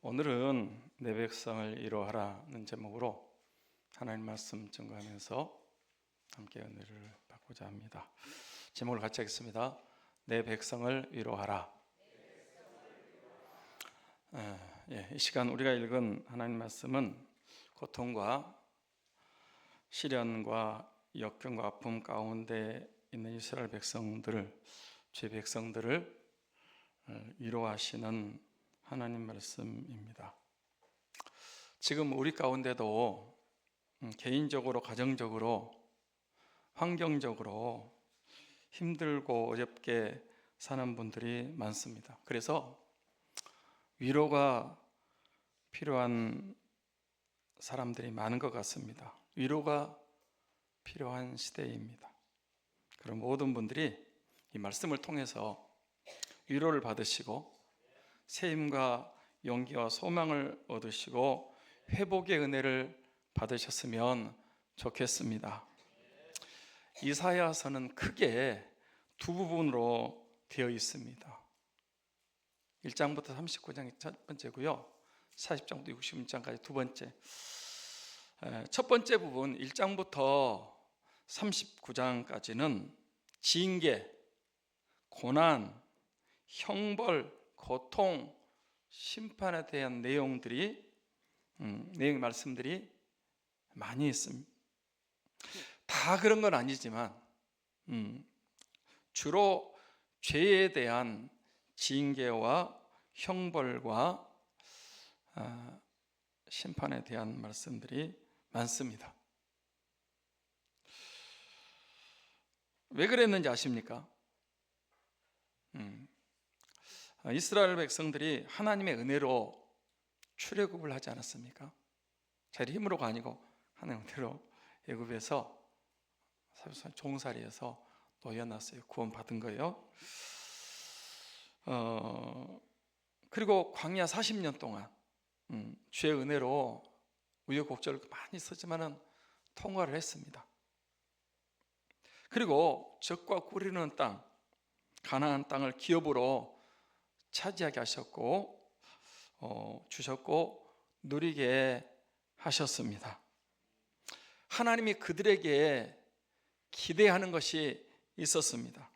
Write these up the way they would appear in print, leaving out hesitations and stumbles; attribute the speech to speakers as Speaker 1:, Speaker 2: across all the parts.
Speaker 1: 오늘은 내 백성을 위로하라는 제목으로 하나님 말씀 증거하면서 함께 은혜를 받고자 합니다. 제목을 같이 하겠습니다. 내 백성을 위로하라. 이 시간 우리가 읽은 하나님 말씀은 고통과 시련과 역경과 아픔 가운데 있는 이스라엘 백성들을, 죄 백성들을 위로하시는 하나님 말씀입니다. 지금 우리 가운데도 개인적으로, 가정적으로, 환경적으로 힘들고 어렵게 사는 분들이 많습니다. 그래서 위로가 필요한 사람들이 많은 것 같습니다. 위로가 필요한 시대입니다. 그럼 모든 분들이 이 말씀을 통해서 위로를 받으시고 새 힘과 용기와 소망을 얻으시고 회복의 은혜를 받으셨으면 좋겠습니다. 이사야서는 크게 두 부분으로 되어 있습니다. 1장부터 39장이 첫 번째고요, 40장부터 66장까지 두 번째. 첫 번째 부분 1장부터 39장까지는 징계, 고난, 형벌, 고통, 심판에 대한 내용들이 말씀들이 많이 있습니다. 다 그런 건 아니지만 주로 죄에 대한 징계와 형벌과 심판에 대한 말씀들이 많습니다. 왜 그랬는지 아십니까? 이스라엘 백성들이 하나님의 은혜로 출애굽을 하지 않았습니까? 자기 힘으로가 아니고 하나님의 은혜로 애굽에서 종살이에서 놓여놨어요. 구원받은 거예요. 그리고 광야 40년 동안 주의 은혜로 우여곡절을 많이 썼지만은 통과를 했습니다. 그리고 적과 꾸리는 땅, 가나안 땅을 기업으로 차지하게 하셨고 주셨고 누리게 하셨습니다. 하나님이 그들에게 기대하는 것이 있었습니다.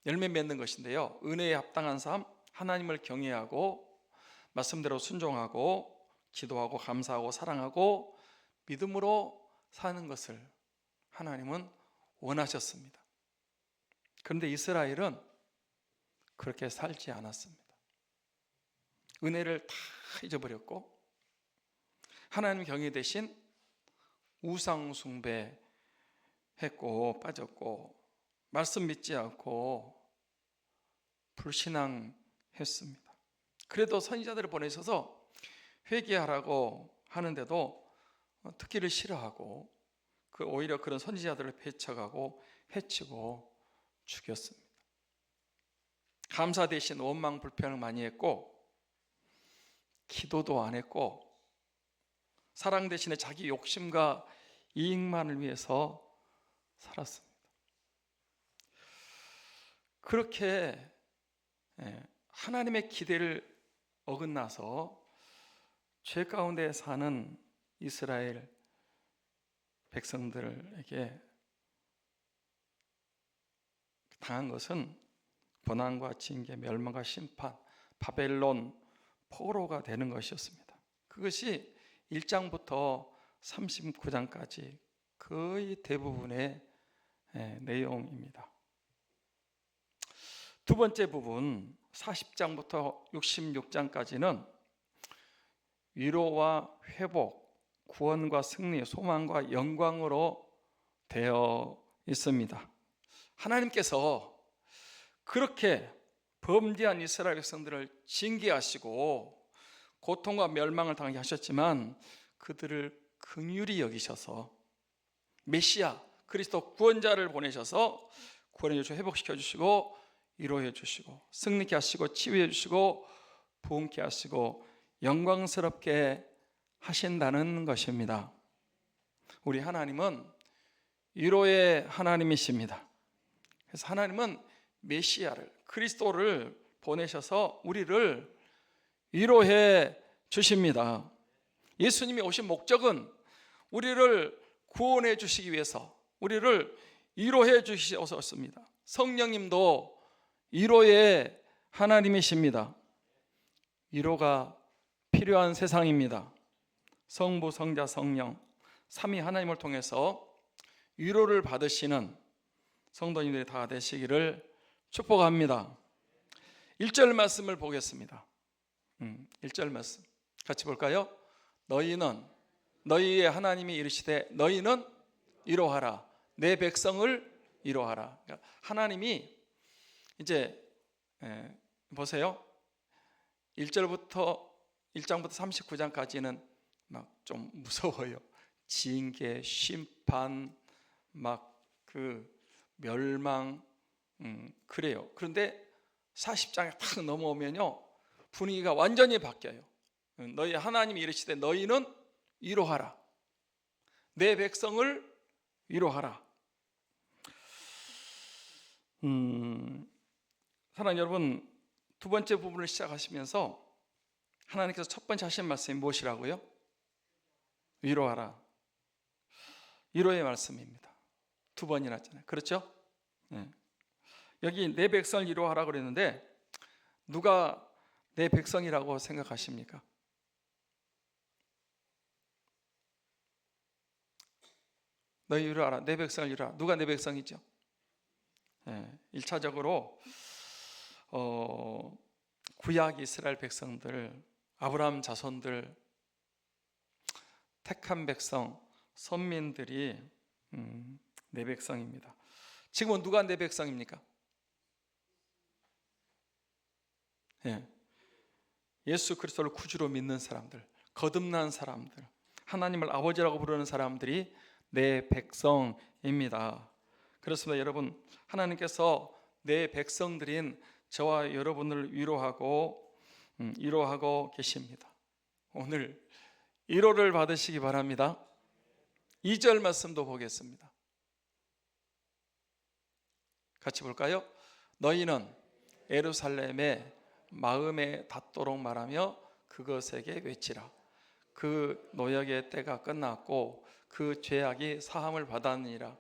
Speaker 1: 열매 맺는 것인데요, 은혜에 합당한 삶, 하나님을 경외하고 말씀대로 순종하고 기도하고 감사하고 사랑하고 믿음으로 사는 것을 하나님은 원하셨습니다. 그런데 이스라엘은 그렇게 살지 않았습니다. 은혜를 다 잊어버렸고 하나님 경외 대신 우상 숭배했고 빠졌고 말씀 믿지 않고 불신앙했습니다. 그래도 선지자들을 보내셔서 회개하라고 하는데도 듣기를 싫어하고 오히려 그런 선지자들을 배척하고 해치고 죽였습니다. 감사 대신 원망 불평을 많이 했고 기도도 안 했고 사랑 대신에 자기 욕심과 이익만을 위해서 살았습니다. 그렇게 하나님의 기대를 어긋나서 죄 가운데 사는 이스라엘 백성들에게 당한 것은 고난과 징계, 멸망과 심판, 바벨론 포로가 되는 것이었습니다. 그것이 1장부터 39장까지 거의 대부분의 내용입니다. 두 번째 부분 40장부터 66장까지는 위로와 회복, 구원과 승리, 소망과 영광으로 되어 있습니다. 하나님께서 그렇게 범죄한 이스라엘 백성들을 징계하시고 고통과 멸망을 당하게 하셨지만 그들을 긍휼히 여기셔서 메시아 그리스도 구원자를 보내셔서 구원해 주시고 회복시켜 주시고 위로해 주시고 승리케 하시고 치유해 주시고 부흥케 하시고 영광스럽게 하신다는 것입니다. 우리 하나님은 위로의 하나님이십니다. 그래서 하나님은 메시아를, 그리스도를 보내셔서 우리를 위로해 주십니다. 예수님이 오신 목적은 우리를 구원해 주시기 위해서, 우리를 위로해 주시었습니다. 성령님도 위로의 하나님이십니다. 위로가 필요한 세상입니다. 성부, 성자, 성령 삼위 하나님을 통해서 위로를 받으시는 성도님들이 다 되시기를 축복합니다. 1절 말씀을 보겠습니다. 1절 말씀 같이 볼까요? 너희는, 너희의 하나님이 이르시되 너희는 위로하라, 내 백성을 위로하라. 그러니까 하나님이 이제 보세요. 1장부터 39장까지는 막 좀 무서워요. 징계, 심판, 막 그 멸망, 그래요. 그런데 40장에 딱 넘어오면요, 분위기가 완전히 바뀌어요. 너희 하나님이 이르시되 너희는 위로하라, 내 백성을 위로하라. 사랑하는 여러분, 두 번째 부분을 시작하시면서 하나님께서 첫 번째 하신 말씀이 무엇이라고요? 위로하라. 위로의 말씀입니다. 두 번이나 했잖아요. 그렇죠? 네. 여기 내 백성을 위로하라 그랬는데 누가 내 백성이라고 생각하십니까? 너희 위로하라, 내 백성을 위로하라. 누가 내 백성이죠? 1차적으로 구약 이스라엘 백성들, 아브라함 자손들, 택한 백성, 선민들이 내 백성입니다. 지금은 누가 내 백성입니까? 예수 그리스도를 구주로 믿는 사람들, 거듭난 사람들, 하나님을 아버지라고 부르는 사람들이 내 백성입니다. 그렇습니다. 여러분, 하나님께서 내 백성들인 저와 여러분을 위로하고 계십니다. 오늘 위로를 받으시기 바랍니다. 2절 말씀도 보겠습니다. 같이 볼까요? 너희는 예루살렘에 마음에 닿도록 말하며 그것에게 외치라. 그 노역의 때가 끝났고 그 죄악이 사함을 받았느니라.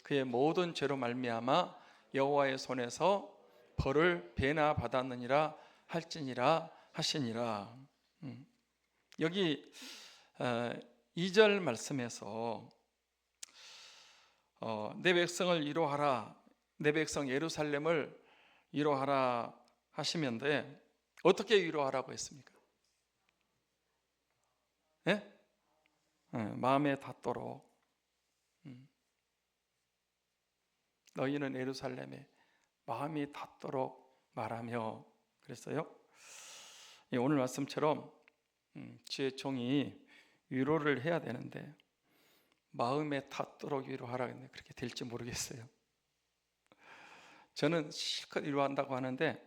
Speaker 1: 그의 모든 죄로 말미암아 여호와의 손에서 벌을 배나 받았느니라 할지니라 하시니라. 여기 2절 말씀에서 내 백성을 위로하라, 내 백성 예루살렘을 위로하라 하시면데 어떻게 위로하라고 했습니까? 마음에 닿도록. 너희는 예루살렘에 마음이 닿도록 말하며 그랬어요. 오늘 말씀처럼 주의 종이 위로를 해야 되는데 마음에 닿도록 위로하라 했는데 그렇게 될지 모르겠어요. 저는 실컷 위로한다고 하는데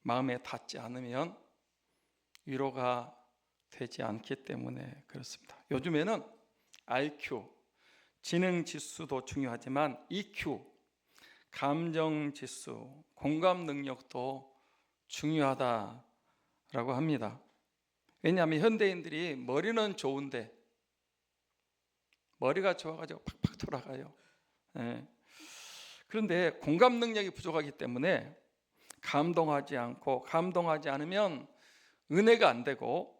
Speaker 1: 마음에 닿지 않으면 위로가 되지 않기 때문에 그렇습니다. 요즘에는 IQ, 지능지수도 중요하지만 EQ, 감정지수, 공감 능력도 중요하다라고 합니다. 왜냐하면 현대인들이 머리는 좋은데 머리가 좋아가지고 팍팍 돌아가요. 그런데 공감 능력이 부족하기 때문에 감동하지 않으면 은혜가 안 되고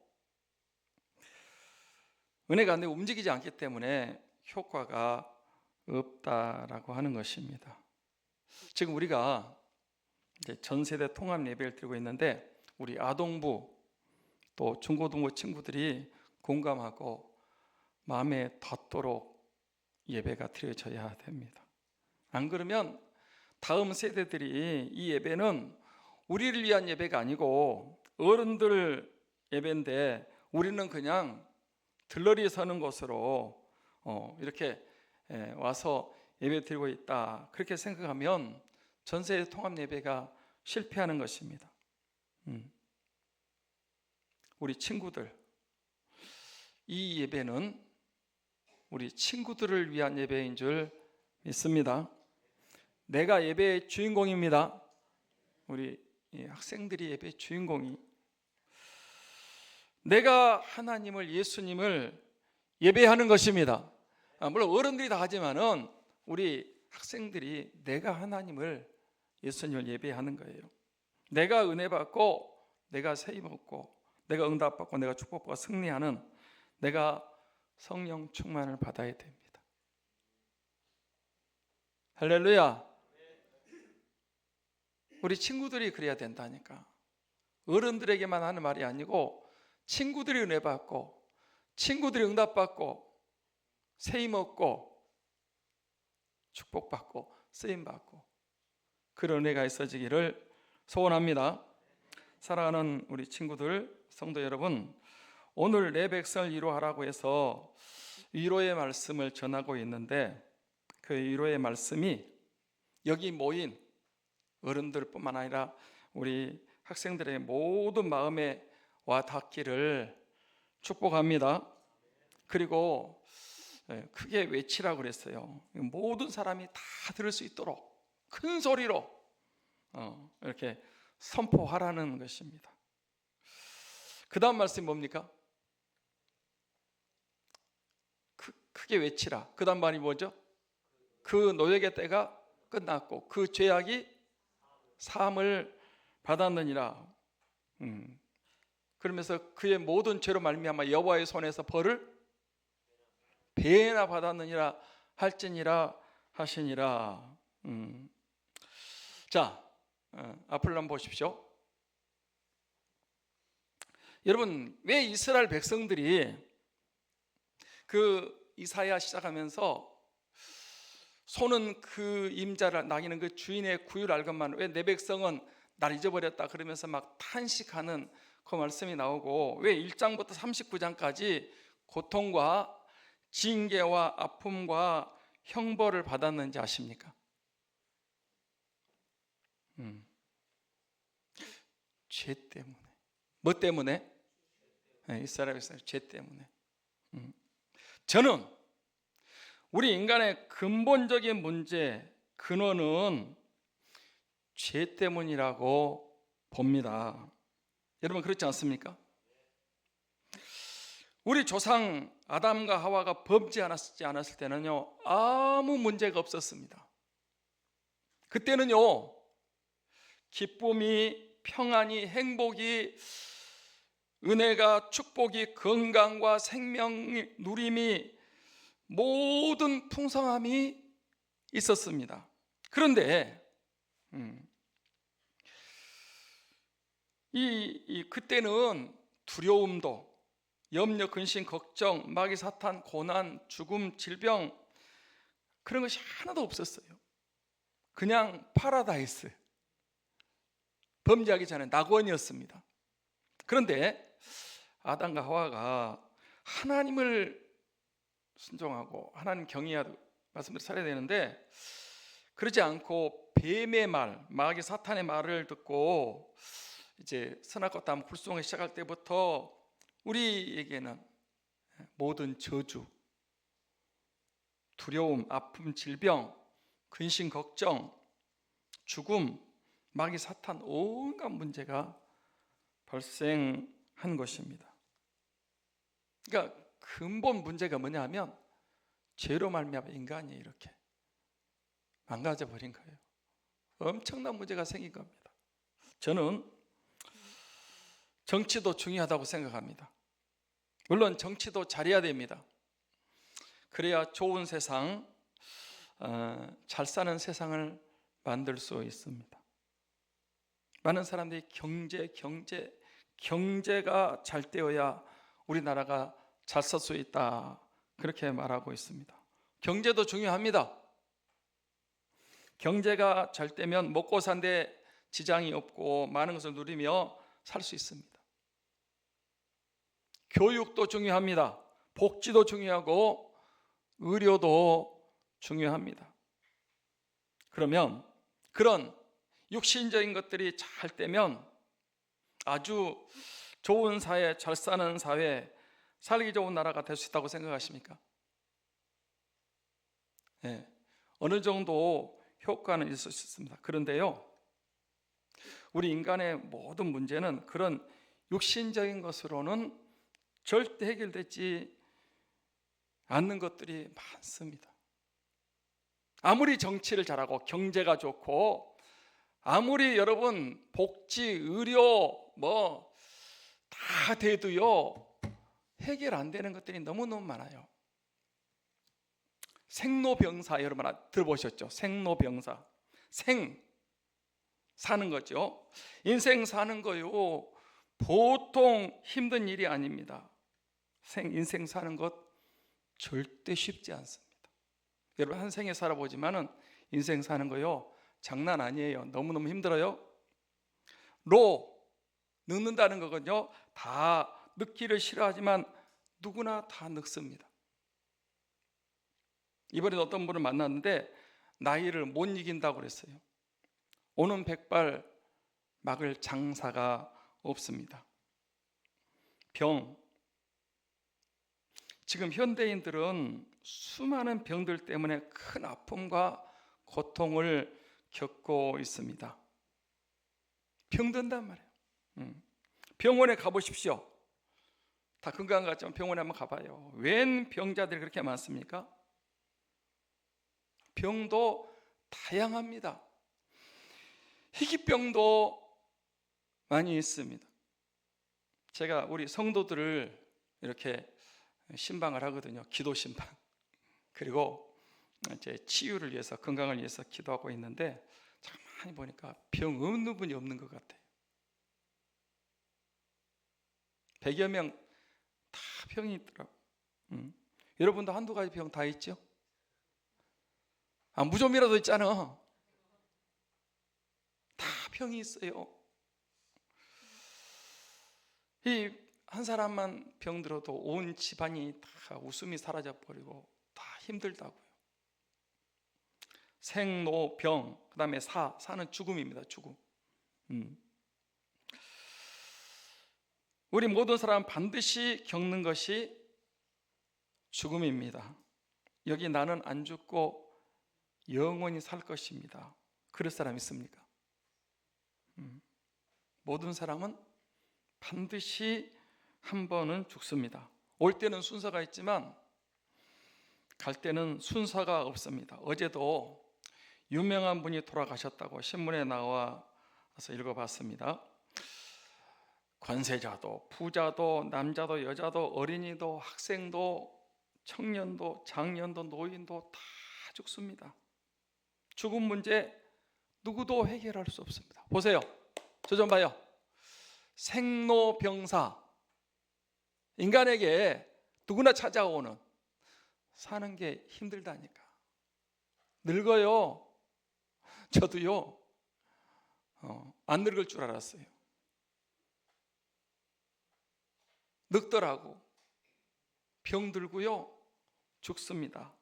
Speaker 1: 움직이지 않기 때문에 효과가 없다라고 하는 것입니다. 지금 우리가 이제 전 세대 통합 예배를 드리고 있는데 우리 아동부 또 중고등부 친구들이 공감하고 마음에 닿도록 예배가 드려져야 됩니다. 안 그러면 다음 세대들이 이 예배는 우리를 위한 예배가 아니고 어른들 예배인데 우리는 그냥 들러리 서는 곳으로 이렇게 와서 예배 드리고 있다, 그렇게 생각하면 전세대 통합 예배가 실패하는 것입니다. 우리 친구들, 이 예배는 우리 친구들을 위한 예배인 줄 믿습니다. 내가 예배의 주인공입니다. 우리 학생들이 예배의 주인공이. 내가 하나님을, 예수님을 예배하는 것입니다. 물론 어른들이 다 하지만은 우리 학생들이 내가 하나님을, 예수님을 예배하는 거예요. 내가 은혜 받고, 내가 세임 얻고, 내가 응답 받고, 내가 축복받고 승리하는, 내가 성령 충만을 받아야 됩니다. 할렐루야. 우리 친구들이 그래야 된다니까. 어른들에게만 하는 말이 아니고 친구들이 은혜 받고, 친구들이 응답 받고, 세임 얻고, 축복받고, 쓰임 받고, 그런 은혜가 있어지기를 소원합니다. 사랑하는 우리 친구들, 성도 여러분, 오늘 내 백성을 위로하라고 해서 위로의 말씀을 전하고 있는데, 그 위로의 말씀이 여기 모인 어른들뿐만 아니라 우리 학생들의 모든 마음에 와 닿기를 축복합니다. 그리고 크게 외치라고 그랬어요. 모든 사람이 다 들을 수 있도록 큰 소리로 이렇게 선포하라는 것입니다. 그 다음 말씀이 뭡니까? 크게 외치라. 그 다음 말이 뭐죠? 그 노역의 때가 끝났고 그 죄악이 사함을 받았느니라. 그러면서 그의 모든 죄로 말미암아 여호와의 손에서 벌을 배나 받았느니라 할지니라 하시니라. 자, 앞을 한번 보십시오. 여러분, 왜 이스라엘 백성들이 그 이사야 시작하면서 소는 그 임자를 낙이는 그 주인의 구유를 알건만 왜 내 백성은 날 잊어버렸다 그러면서 막 탄식하는 그 말씀이 나오고, 왜 1장부터 39장까지 고통과 징계와 아픔과 형벌을 받았는지 아십니까? 죄 때문에. 뭐 때문에? 이스라엘 백성 죄 때문에. 저는 우리 인간의 근본적인 문제, 근원은 죄 때문이라고 봅니다. 여러분 그렇지 않습니까? 우리 조상 아담과 하와가 범죄하지 않았을 때는요, 아무 문제가 없었습니다. 그때는요, 기쁨이, 평안이, 행복이, 은혜가, 축복이, 건강과 생명이, 누림이, 모든 풍성함이 있었습니다. 그런데 그때는 두려움도, 염려, 근심, 걱정, 마귀, 사탄, 고난, 죽음, 질병, 그런 것이 하나도 없었어요. 그냥 파라다이스, 범죄하기 전에 낙원이었습니다. 그런데 아담과 하와가 하나님을 순종하고 하나님 경외하고 말씀대로 살아야 되는데, 그러지 않고 뱀의 말, 마귀 사탄의 말을 듣고 이제 선악과 탐 불순종을 시작할 때부터 우리에게는 모든 저주, 두려움, 아픔, 질병, 근심, 걱정, 죽음, 마귀, 사탄, 온갖 문제가 발생한 것입니다. 그러니까 근본 문제가 뭐냐 하면 죄로 말미암아 인간이 이렇게 망가져 버린 거예요. 엄청난 문제가 생긴 겁니다. 저는 정치도 중요하다고 생각합니다. 물론 정치도 잘해야 됩니다. 그래야 좋은 세상, 잘 사는 세상을 만들 수 있습니다. 많은 사람들이 경제가 잘 되어야 우리나라가 잘 살 수 있다, 그렇게 말하고 있습니다. 경제도 중요합니다. 경제가 잘 되면 먹고 사는데 지장이 없고 많은 것을 누리며 살 수 있습니다. 교육도 중요합니다. 복지도 중요하고 의료도 중요합니다. 그러면 그런 육신적인 것들이 잘 되면 아주 좋은 사회, 잘 사는 사회, 살기 좋은 나라가 될 수 있다고 생각하십니까? 네, 어느 정도 효과는 있을 수 있습니다. 그런데요, 우리 인간의 모든 문제는 그런 육신적인 것으로는 절대 해결되지 않는 것들이 많습니다. 아무리 정치를 잘하고 경제가 좋고 아무리 여러분 복지, 의료 뭐 다 돼도요 해결 안 되는 것들이 너무너무 많아요. 생로병사 여러분 들어보셨죠? 생로병사. 생 사는 거죠. 인생 사는 거요 보통 힘든 일이 아닙니다. 인생 사는 것 절대 쉽지 않습니다. 여러분 한 생에 살아보지만은 인생 사는 거요 장난 아니에요. 너무너무 힘들어요. 늙는다는 거군요. 다 늙기를 싫어하지만 누구나 다 늙습니다. 이번에 어떤 분을 만났는데 나이를 못 이긴다고 그랬어요. 오는 백발 막을 장사가 없습니다. 병. 지금 현대인들은 수많은 병들 때문에 큰 아픔과 고통을 겪고 있습니다. 병든단 말이에요. 병원에 가보십시오. 다 건강 같지만 병원에 한번 가봐요. 웬 병자들이 그렇게 많습니까? 병도 다양합니다. 희귀병도 많이 있습니다. 제가 우리 성도들을 이렇게 신방을 하거든요. 기도 신방. 그리고 이제 치유를 위해서 건강을 위해서 기도하고 있는데 가만히 보니까 병 없는 분이 없는 것 같아요. 100여 명 다 병이 있더라고요. 여러분도 한두 가지 병 다 있죠? 무좀이라도 있잖아. 다 병이 있어요. 이 한 사람만 병들어도 온 집안이 다 웃음이 사라져버리고 다 힘들다고요. 생로 병, 그 다음에 사는 죽음입니다. 죽음. 우리 모든 사람 반드시 겪는 것이 죽음입니다. 여기 나는 안 죽고 영원히 살 것입니다. 그럴 사람 있습니까? 모든 사람은 반드시 한 번은 죽습니다. 올 때는 순서가 있지만 갈 때는 순서가 없습니다. 어제도 유명한 분이 돌아가셨다고 신문에 나와서 읽어봤습니다. 관세자도 부자도 남자도 여자도 어린이도 학생도 청년도 장년도 노인도 다 죽습니다. 죽음 문제 누구도 해결할 수 없습니다. 보세요. 저 좀 봐요. 생로병사. 인간에게 누구나 찾아오는 사는 게 힘들다니까. 늙어요. 저도요. 안 늙을 줄 알았어요. 늙더라고. 병들고요. 죽습니다.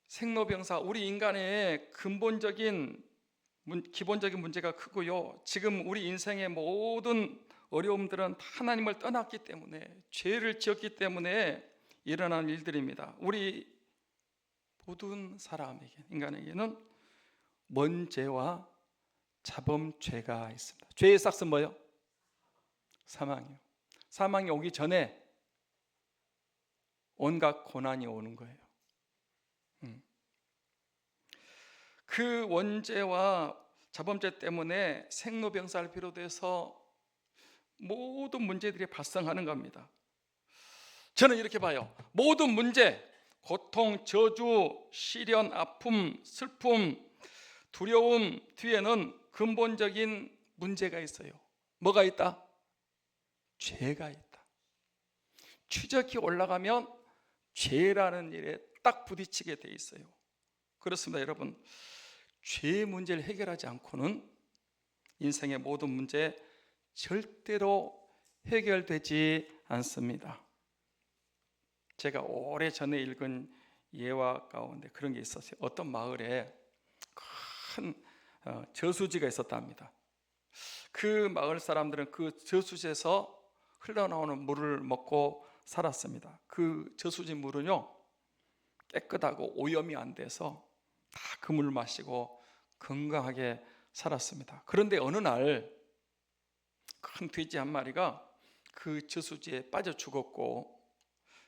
Speaker 1: 생로병사, 우리 인간의 근본적인 기본적인 문제가 크고요. 지금 우리 인생의 모든 어려움들은 하나님을 떠났기 때문에, 죄를 지었기 때문에 일어난 일들입니다. 우리 모든 사람에게, 인간에게는 먼 죄와 자범죄가 있습니다. 죄의 싹은 뭐예요? 사망이요. 사망이 오기 전에 온갖 고난이 오는 거예요. 그 원죄와 자범죄 때문에 생로병사를 비롯해서 모든 문제들이 발생하는 겁니다. 저는 이렇게 봐요. 모든 문제, 고통, 저주, 시련, 아픔, 슬픔, 두려움 뒤에는 근본적인 문제가 있어요. 뭐가 있다? 죄가 있다. 추적히 올라가면 죄라는 일에 딱 부딪히게 돼 있어요. 그렇습니다, 여러분. 죄의 문제를 해결하지 않고는 인생의 모든 문제 절대로 해결되지 않습니다. 제가 오래전에 읽은 예화 가운데 그런 게 있었어요. 어떤 마을에 큰 저수지가 있었답니다. 그 마을 사람들은 그 저수지에서 흘러나오는 물을 먹고 살았습니다. 그 저수지 물은요 깨끗하고 오염이 안 돼서 다 그 물을 마시고 건강하게 살았습니다. 그런데 어느 날 큰 돼지 한 마리가 그 저수지에 빠져 죽었고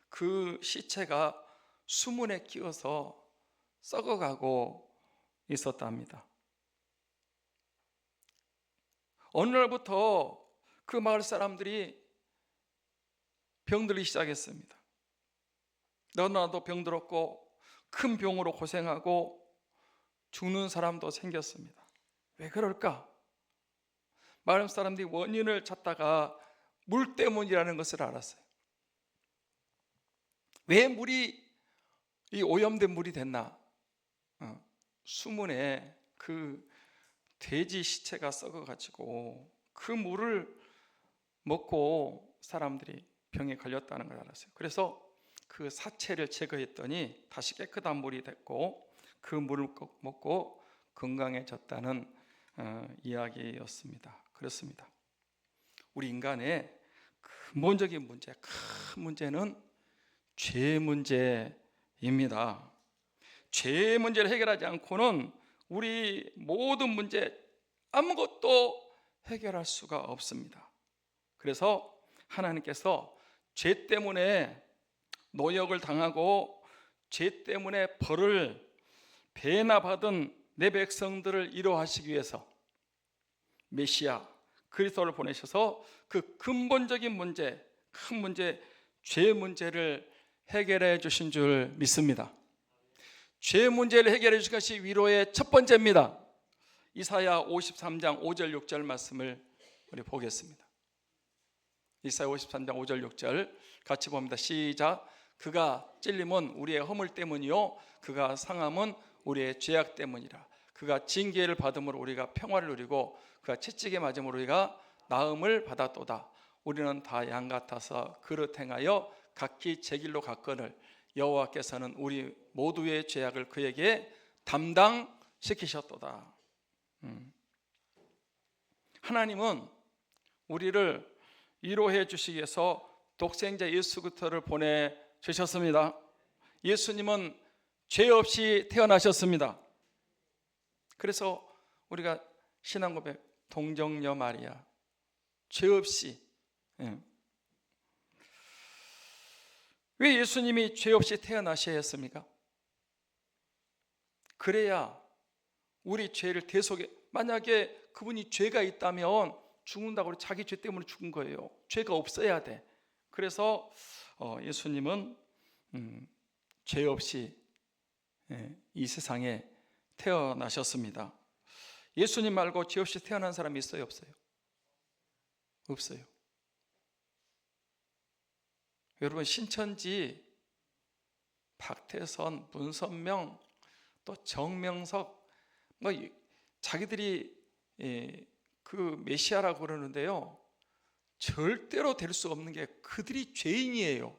Speaker 1: 그 시체가 수문에 끼어서 썩어가고 있었답니다. 어느 날부터 그 마을 사람들이 병들기 시작했습니다. 너나도 병들었고 큰 병으로 고생하고 죽는 사람도 생겼습니다. 왜 그럴까? 마을 사람들이 원인을 찾다가 물 때문이라는 것을 알았어요. 왜 물이 이 오염된 물이 됐나? 수문에 그 돼지 시체가 썩어가지고 그 물을 먹고 사람들이 병에 걸렸다는 걸 알았어요. 그래서 그 사체를 제거했더니 다시 깨끗한 물이 됐고 그 물을 먹고 건강해졌다는 이야기였습니다. 그렇습니다. 우리 인간의 근본적인 문제, 큰 문제는 죄 문제입니다. 죄 문제를 해결하지 않고는 우리 모든 문제 아무것도 해결할 수가 없습니다. 그래서 하나님께서 죄 때문에 노역을 당하고 죄 때문에 벌을 배나 받은 내 백성들을 위로하시기 위해서 메시아 그리스도를 보내셔서 그 근본적인 문제, 큰 문제, 죄 문제를 해결해 주신 줄 믿습니다. 죄 문제를 해결해 주신 것이 위로의 첫 번째입니다. 이사야 53장 5절 6절 말씀을 우리 보겠습니다. 이사야 53장 5절 6절 같이 봅니다. 시작. 그가 찔림은 우리의 허물 때문이요 그가 상함은 우리의 죄악 때문이라. 그가 징계를 받음으로 우리가 평화를 누리고 그가 채찍에 맞음으로 우리가 나음을 받았도다. 우리는 다 양 같아서 그릇 행하여 각기 제 길로 갔거늘 여호와께서는 우리 모두의 죄악을 그에게 담당시키셨도다. 하나님은 우리를 위로해 주시기 위해서 독생자 예수 그리스도를 보내주셨습니다. 예수님은 죄 없이 태어나셨습니다. 그래서 우리가 신앙 고백 동정녀 마리아 죄 없이 왜 예수님이 죄 없이 태어나셔야 했습니까? 그래야 우리 죄를 대속해. 만약에 그분이 죄가 있다면 죽는다고 자기 죄 때문에 죽은 거예요. 죄가 없어야 돼. 그래서 예수님은 죄 없이 이 세상에 태어나셨습니다. 예수님 말고 죄 없이 태어난 사람이 있어요, 없어요? 없어요. 여러분 신천지, 박태선, 문선명, 또 정명석 자기들이 그 메시아라고 그러는데요, 절대로 될 수 없는 게 그들이 죄인이에요.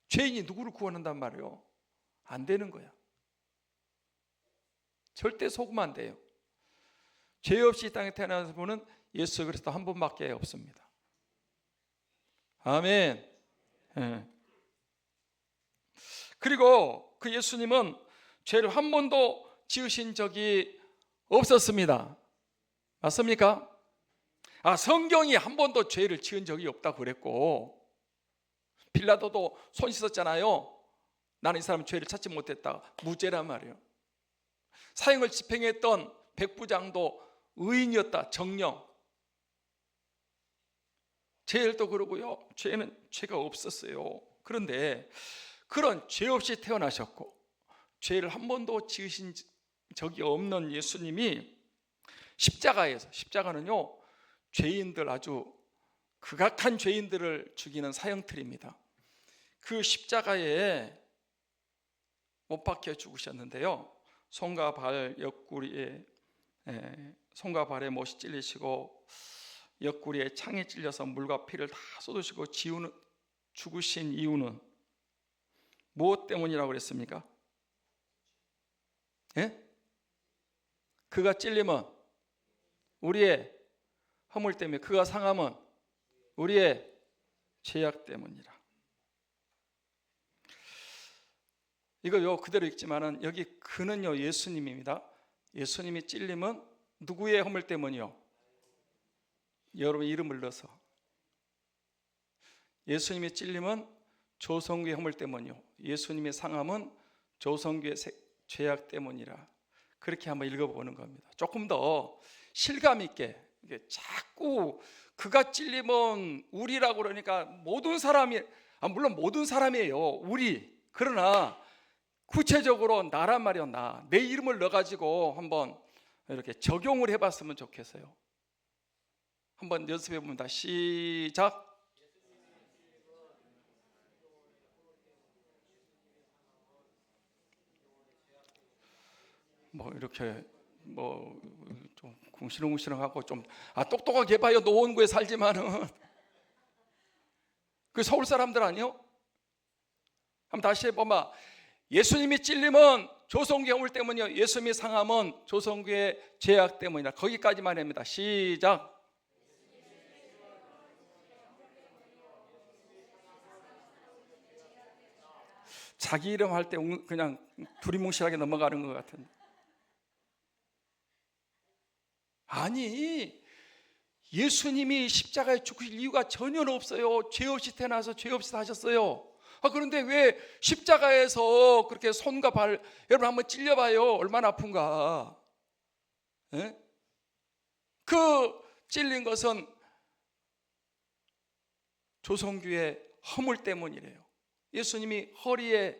Speaker 1: 죄인이 누구를 구원한단 말이에요? 안 되는 거야. 절대 속으면 안 돼요. 죄 없이 이 땅에 태어난 분은 예수 그리스도 한 분밖에 없습니다. 아멘. 그리고 그 예수님은 죄를 한 번도 지으신 적이 없었습니다. 맞습니까? 성경이 한 번도 죄를 지은 적이 없다고 그랬고, 빌라도도 손 씻었잖아요. 나는 이 사람 죄를 찾지 못했다. 무죄란 말이에요. 사형을 집행했던 백부장도 의인이었다. 정령. 죄일도 그러고요. 죄는 죄가 없었어요. 그런데 그런 죄 없이 태어나셨고 죄를 한 번도 지으신 적이 없는 예수님이 십자가에서, 십자가는요 죄인들, 아주 극악한 죄인들을 죽이는 사형틀입니다. 그 십자가에 못 박혀 죽으셨는데요, 손과 발 옆구리에 손과 발에 못이 찔리시고 옆구리에 창이 찔려서 물과 피를 다 쏟으시고 죽으신 이유는 무엇 때문이라고 그랬습니까? 그가 찔림은 우리의 허물 때문에, 그가 상함은 우리의 죄악 때문이라. 이거 그대로 읽지만은 여기 그는요 예수님입니다. 예수님이 찔림은 누구의 허물 때문이요? 여러분 이름을 넣어서. 예수님의 찔림은 조성규의 허물 때문이요, 예수님의 상함은 조성규의 죄악 때문이라. 그렇게 한번 읽어보는 겁니다. 조금 더 실감 있게. 이게 자꾸 그가 찔림은 우리라고 그러니까 모든 사람이, 물론 모든 사람이에요, 우리. 그러나 구체적으로 나란 말이요, 나. 내 이름을 넣어가지고 한번 이렇게 적용을 해봤으면 좋겠어요. 한번 연습해봅니다. 시작. 뭐 이렇게 뭐 좀 궁시렁궁시렁하고 좀 똑똑하게 해봐요. 노원구에 살지만은 그 서울 사람들 아니요? 한번 다시 해봐봐. 예수님이 찔림은 조성규의 허물 때문이요, 예수님이 상함은 조성규의 죄악 때문이다. 거기까지만 합니다. 시작. 자기 이름 할 때 그냥 두리뭉실하게 넘어가는 것 같은데, 아니 예수님이 십자가에 죽으실 이유가 전혀 없어요. 죄 없이 태어나서 죄 없이 사셨어요. 그런데 왜 십자가에서 그렇게 손과 발, 여러분 한번 찔려봐요. 얼마나 아픈가. 예? 그 찔린 것은 조성규의 허물 때문이래요. 예수님이 허리에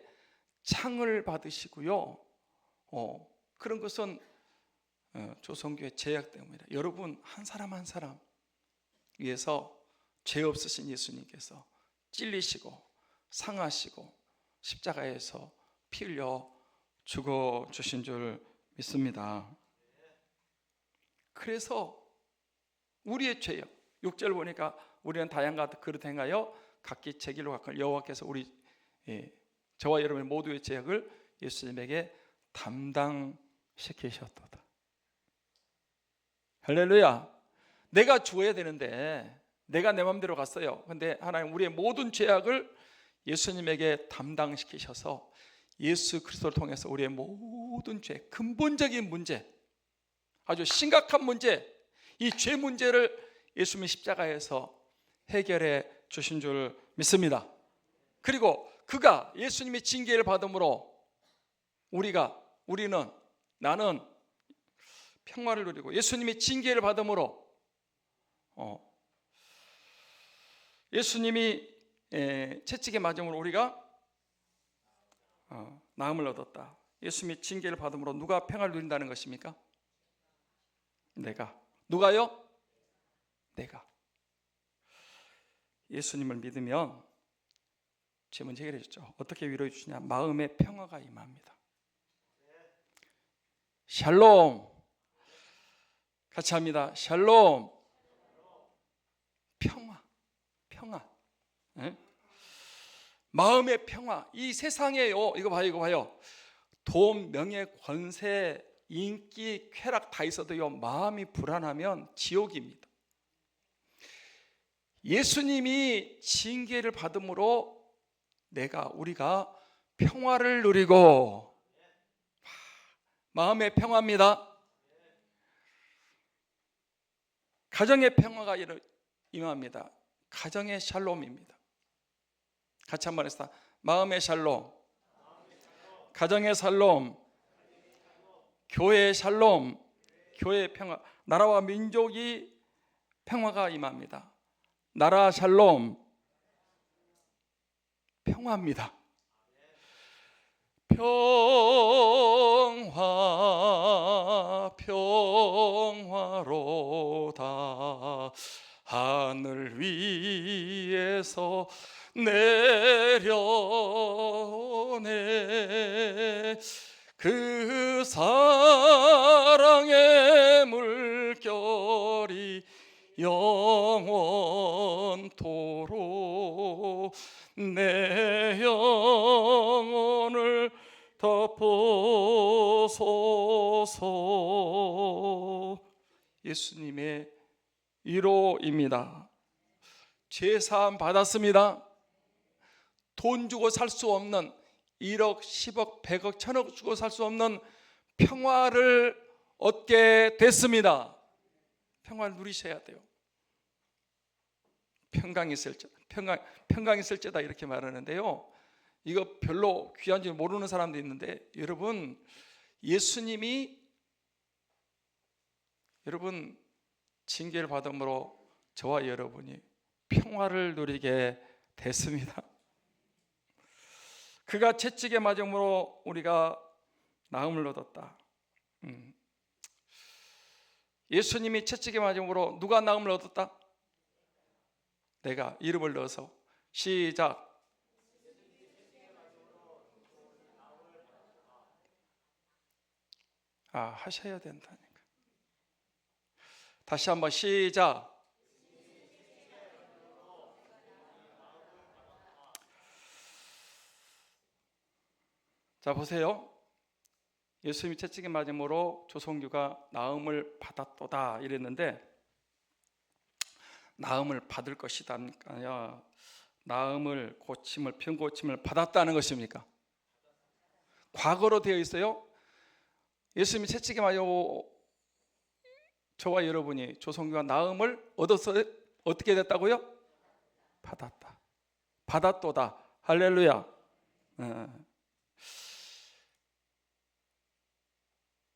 Speaker 1: 창을 받으시고요, 그런 것은 조성규의 죄악 때문이다. 여러분 한 사람 한 사람 위해서 죄 없으신 예수님께서 찔리시고 상하시고 십자가에서 피 흘려 죽어 주신 줄 믿습니다. 그래서 우리의 죄요, 6절 보니까 우리는 다양한 그릇 행하여 각기 제 길로 가까이 여호와께서 우리 저와 여러분의 모두의 죄악을 예수님에게 담당시키셨도다. 할렐루야. 내가 주어야 되는데 내가 내 마음대로 갔어요. 근데 하나님 우리의 모든 죄악을 예수님에게 담당시키셔서 예수 그리스도를 통해서 우리의 모든 죄, 근본적인 문제, 아주 심각한 문제, 이 죄 문제를 예수님이 십자가에서 해결해 주신 줄 믿습니다. 그리고 그가 예수님의 징계를 받음으로 나는 평화를 누리고, 예수님이 징계를 받음으로 예수님이 채찍에 맞음으로 우리가 나음을 얻었다. 예수님이 징계를 받음으로 누가 평화를 누린다는 것입니까? 내가. 누가요? 내가. 예수님을 믿으면 죄 문제 해결해 주죠. 어떻게 위로해 주시냐? 마음의 평화가 임합니다. 샬롬. 같이 합니다. 샬롬. 평화. 네? 마음의 평화. 이 세상에요, 이거 봐요. 돈, 명예, 권세, 인기, 쾌락 다 있어도요, 마음이 불안하면 지옥입니다. 예수님이 징계를 받음으로 우리가 평화를 누리고, 마음의 평화입니다. 가정의 평화가 임합니다. 가정의 샬롬입니다. 같이 한번 해서 마음의 샬롬, 가정의 샬롬, 교회의 샬롬, 교회의 평화. 나라와 민족이 평화가 임합니다. 나라 샬롬, 평화입니다. 평화로다. 하늘 위에서 내려오네. 그 사랑의 물결이 영원토록 내 영혼을 덮어소서. 예수님의 위로입니다. 죄사함 받았습니다. 돈 주고 살 수 없는 1억, 10억, 100억, 1000억 주고 살 수 없는 평화를 얻게 됐습니다. 평화를 누리셔야 돼요. 평강이 있을지다 이렇게 말하는데요, 이거 별로 귀한지 모르는 사람도 있는데, 여러분 징계를 받음으로 저와 여러분이 평화를 누리게 됐습니다. 그가 채찍에 맞음으로 우리가 나음을 얻었다. 예수님이 채찍에 맞음으로 누가 나음을 얻었다? 내가 이름을 넣어서 시작. 하셔야 된다니까. 다시 한번 시작. 자, 보세요. 예수님이 채찍에 맞음으로 조성규가 나음을 받았도다 이랬는데, 나음을 받을 것이다니까요, 나음을 고침을 병고침을 받았다는 것입니까? 과거로 되어 있어요. 예수님이 채찍에 맞고 저와 여러분이 조성규가 나음을 얻어서 어떻게 됐다고요? 받았다. 받았도다. 할렐루야.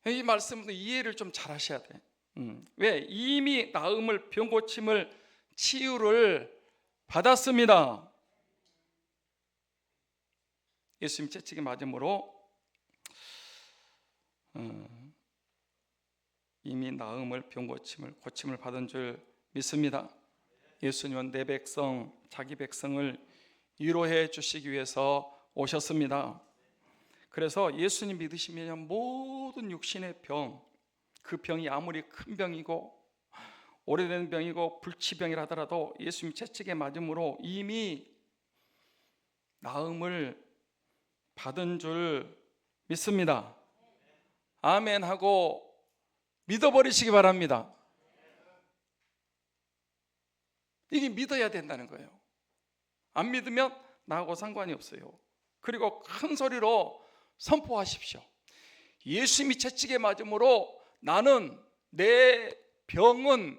Speaker 1: 이 말씀도 이해를 좀 잘 하셔야 돼. 왜? 이미 나음을 병고침을 치유를 받았습니다. 예수님 채찍에 맞음으로 이미 나음을 병고침을 고침을 받은 줄 믿습니다. 예수님은 내 백성, 자기 백성을 위로해 주시기 위해서 오셨습니다. 그래서 예수님 믿으시면 모든 육신의 병, 그 병이 아무리 큰 병이고 오래된 병이고 불치병이라 하더라도 예수님 채찍에 맞음으로 이미 나음을 받은 줄 믿습니다. 아멘 하고 믿어버리시기 바랍니다. 이게 믿어야 된다는 거예요. 안 믿으면 나하고 상관이 없어요. 그리고 큰 소리로 선포하십시오. 예수님이 채찍에 맞음으로 나는, 내 병은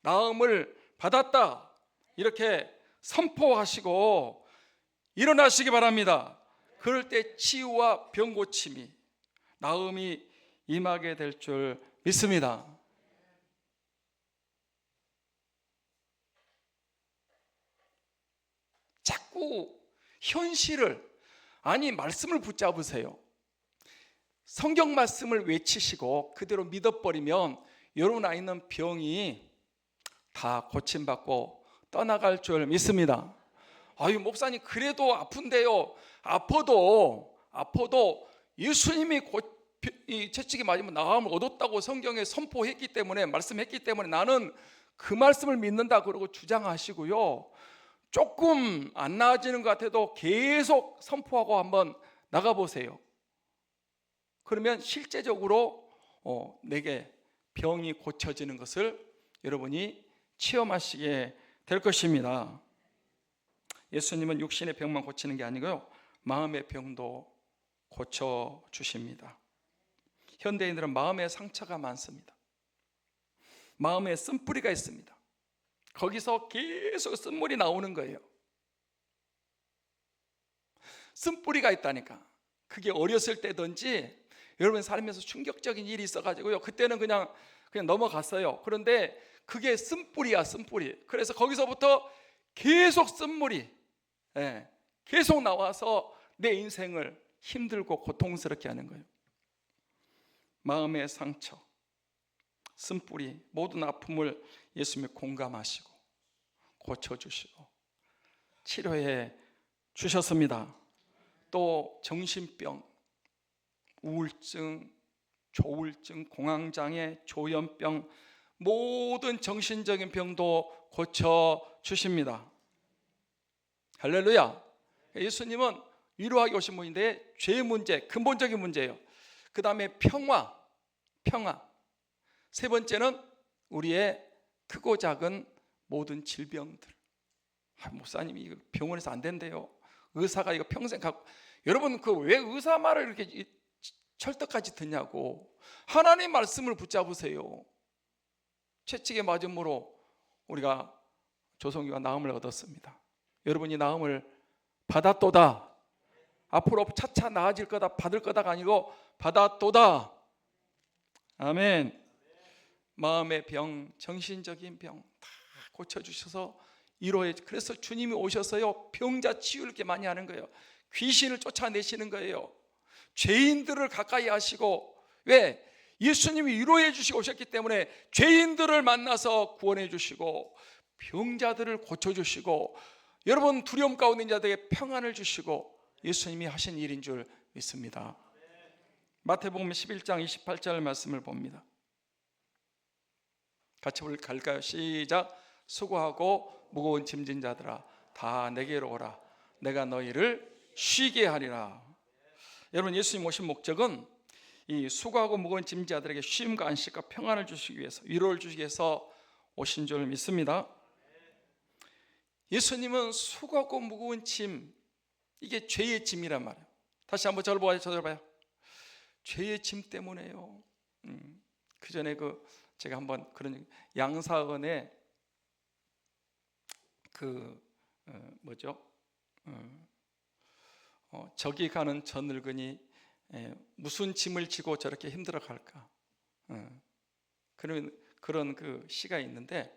Speaker 1: 나음을 받았다, 이렇게 선포하시고 일어나시기 바랍니다. 그럴 때 치유와 병고침이, 나음이 임하게 될 줄 믿습니다. 자꾸 현실을, 말씀을 붙잡으세요. 성경 말씀을 외치시고 그대로 믿어버리면 여러분 안에 있는 병이 다 고침받고 떠나갈 줄 믿습니다. 목사님 그래도 아픈데요. 아파도 예수님이 이 채찍에 맞으면 나음을 얻었다고 성경에 선포했기 때문에, 말씀했기 때문에 나는 그 말씀을 믿는다 그러고 주장하시고요, 조금 안 나아지는 것 같아도 계속 선포하고 한번 나가보세요. 그러면 실제적으로 내게 병이 고쳐지는 것을 여러분이 체험하시게 될 것입니다. 예수님은 육신의 병만 고치는 게 아니고요, 마음의 병도 고쳐주십니다. 현대인들은 마음의 상처가 많습니다. 마음에 쓴뿌리가 있습니다. 거기서 계속 쓴물이 나오는 거예요. 쓴뿌리가 있다니까. 그게 어렸을 때든지 여러분 삶에서 충격적인 일이 있어가지고요, 그때는 그냥 넘어갔어요. 그런데 그게 쓴뿌리야, 쓴뿌리. 그래서 거기서부터 계속 쓴물이 계속 나와서 내 인생을 힘들고 고통스럽게 하는 거예요. 마음의 상처, 쓴뿌리, 모든 아픔을 예수님이 공감하시고 고쳐주시고 치료해 주셨습니다. 또 정신병, 우울증, 조울증, 공황장애, 조현병, 모든 정신적인 병도 고쳐주십니다. 할렐루야. 예수님은 위로하기 오신 분인데 죄의 문제, 근본적인 문제예요. 그 다음에 평화. 세 번째는 우리의 크고 작은 모든 질병들. 목사님이 이거 병원에서 안 된대요. 의사가 이거 평생 갖고. 여러분 왜 의사 말을 이렇게 철떡까지 듣냐고. 하나님 말씀을 붙잡으세요. 채찍에 맞음으로 우리가 조성기가 나음을 얻었습니다. 여러분이 나음을 받았도다. 앞으로 차차 나아질 거다, 받을 거다가 아니고 받았도다. 아멘. 마음의 병, 정신적인 병 다 고쳐주셔서 위로해. 그래서 주님이 오셔서요, 병자 치유를 이렇게 많이 하는 거예요. 귀신을 쫓아내시는 거예요. 죄인들을 가까이 하시고, 왜? 예수님이 위로해 주시고 오셨기 때문에 죄인들을 만나서 구원해 주시고, 병자들을 고쳐주시고, 여러분 두려움 가운데 있는 자들에게 평안을 주시고, 예수님이 하신 일인 줄 믿습니다. 마태복음 11장 28절 말씀을 봅니다. 같이 갈까요? 시작. 수고하고 무거운 짐진 자들아 다 내게로 오라. 내가 너희를 쉬게 하리라. 여러분, 예수님 오신 목적은 이 수고하고 무거운 짐진 자들에게 쉼과 안식과 평안을 주시기 위해서, 위로를 주시기 위해서 오신 줄 믿습니다. 예수님은 수고하고 무거운 짐, 이게 죄의 짐이란 말이에요. 다시 한번 저를 봐요. 죄의 짐 때문에요. 그 전에 제가 한번 그런 양사원에 저기 가는 저 늙은이 무슨 짐을 지고 저렇게 힘들어 갈까? 그런 그 시가 있는데,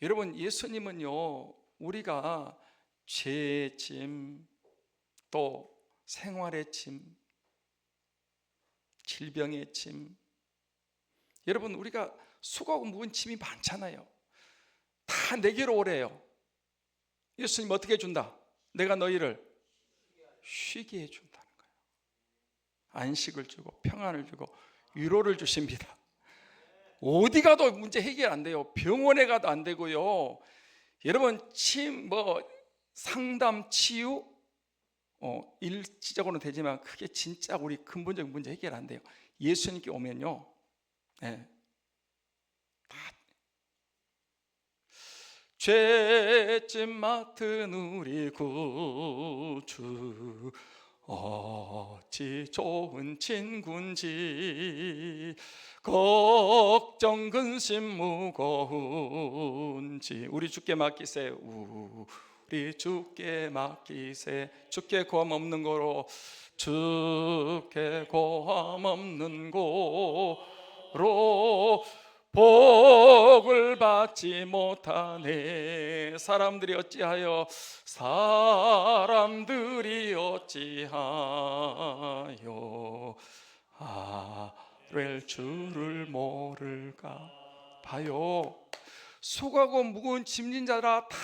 Speaker 1: 여러분, 예수님은요, 우리가 죄의 짐, 또 생활의 짐, 질병의 짐, 여러분, 우리가 수고하고 무거운 짐이 많잖아요. 다 내게로 오래요. 예수님 어떻게 해준다? 내가 너희를 쉬게 해준다는 거예요. 안식을 주고 평안을 주고 위로를 주십니다. 어디 가도 문제 해결 안 돼요. 병원에 가도 안 되고요. 여러분, 상담, 치유 일시적으로는 되지만 그게 진짜 우리 근본적인 문제 해결 안 돼요. 예수님께 오면요, 다 죄짐 맡은 우리 구주 어찌 좋은 친구인지, 걱정 근심 무거운지 우리 주께 맡기세. 우리 주께 맡기세. 주께 고함 없는 거로, 주께 고함 없는 고로 복을 받지 못하네. 사람들이 어찌하여 아랠 줄을 모를까 봐요. 수고하고 무거운 짐진 자라 다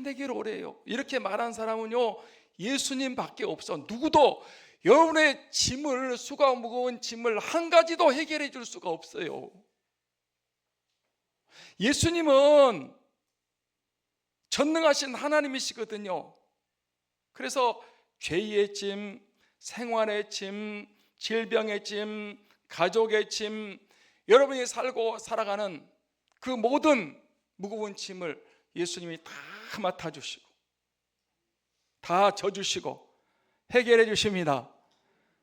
Speaker 1: 내게로 오래요. 이렇게 말한 사람은요, 예수님밖에 없어. 누구도 여러분의 짐을, 수고하고 무거운 짐을 한 가지도 해결해 줄 수가 없어요. 예수님은 전능하신 하나님이시거든요. 그래서 죄의 짐, 생활의 짐, 질병의 짐, 가족의 짐, 여러분이 살고 살아가는 그 모든 무거운 짐을 예수님이 다 맡아주시고 다 져주시고 해결해 주십니다.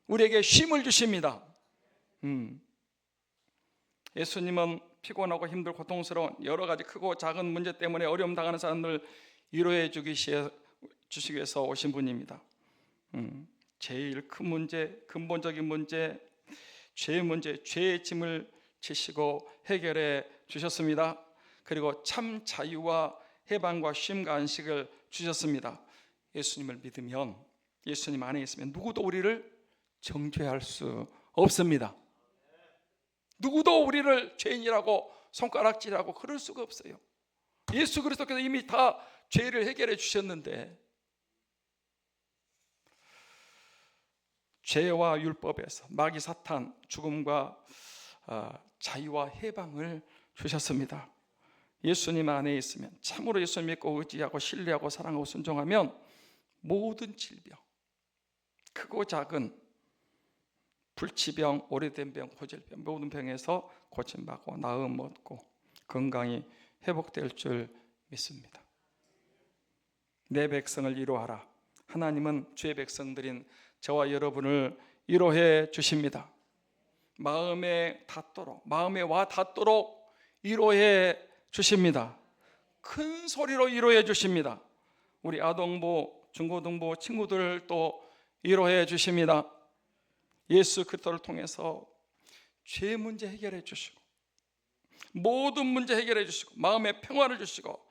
Speaker 1: 우리에게 쉼을 주십니다. 예수님은 피곤하고 힘들고 고통스러운 여러 가지 크고 작은 문제 때문에 어려움 당하는 사람들을 위로해 주시기 위해서 오신 분입니다. 제일 큰 문제, 근본적인 문제, 죄의 짐을 지시고 해결해 주셨습니다. 그리고 참 자유와 해방과 쉼과 안식을 주셨습니다. 예수님을 믿으면, 예수님 안에 있으면 누구도 우리를 정죄할 수 없습니다. 누구도 우리를 죄인이라고 손가락질하고 그럴 수가 없어요. 예수 그리스도께서 이미 다 죄를 해결해 주셨는데, 죄와 율법에서 마귀 사탄 죽음과 자유와 해방을 주셨습니다. 예수님 안에 있으면, 참으로 예수님 믿고 의지하고 신뢰하고 사랑하고 순종하면 모든 질병, 크고 작은 불치병, 오래된 병, 고질병, 모든 병에서 고침받고 나음 얻고 건강이 회복될 줄 믿습니다. 내 백성을 위로하라. 하나님은 주의 백성들인 저와 여러분을 위로해 주십니다. 마음에 와 닿도록 위로해 주십니다. 큰 소리로 위로해 주십니다. 우리 아동부, 중고등부 친구들도 위로해 주십니다. 예수 그리스도를 통해서 죄 문제 해결해 주시고 모든 문제 해결해 주시고 마음의 평화를 주시고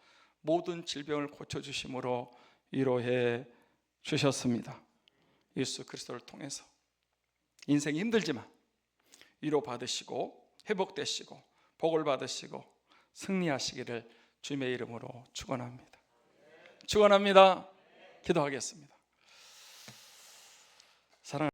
Speaker 1: 모든 질병을 고쳐주심으로 위로해 주셨습니다. 예수 그리스도를 통해서 인생이 힘들지만 위로받으시고 회복되시고 복을 받으시고 승리하시기를 주님의 이름으로 축원합니다. 축원합니다. 기도하겠습니다. 사랑하는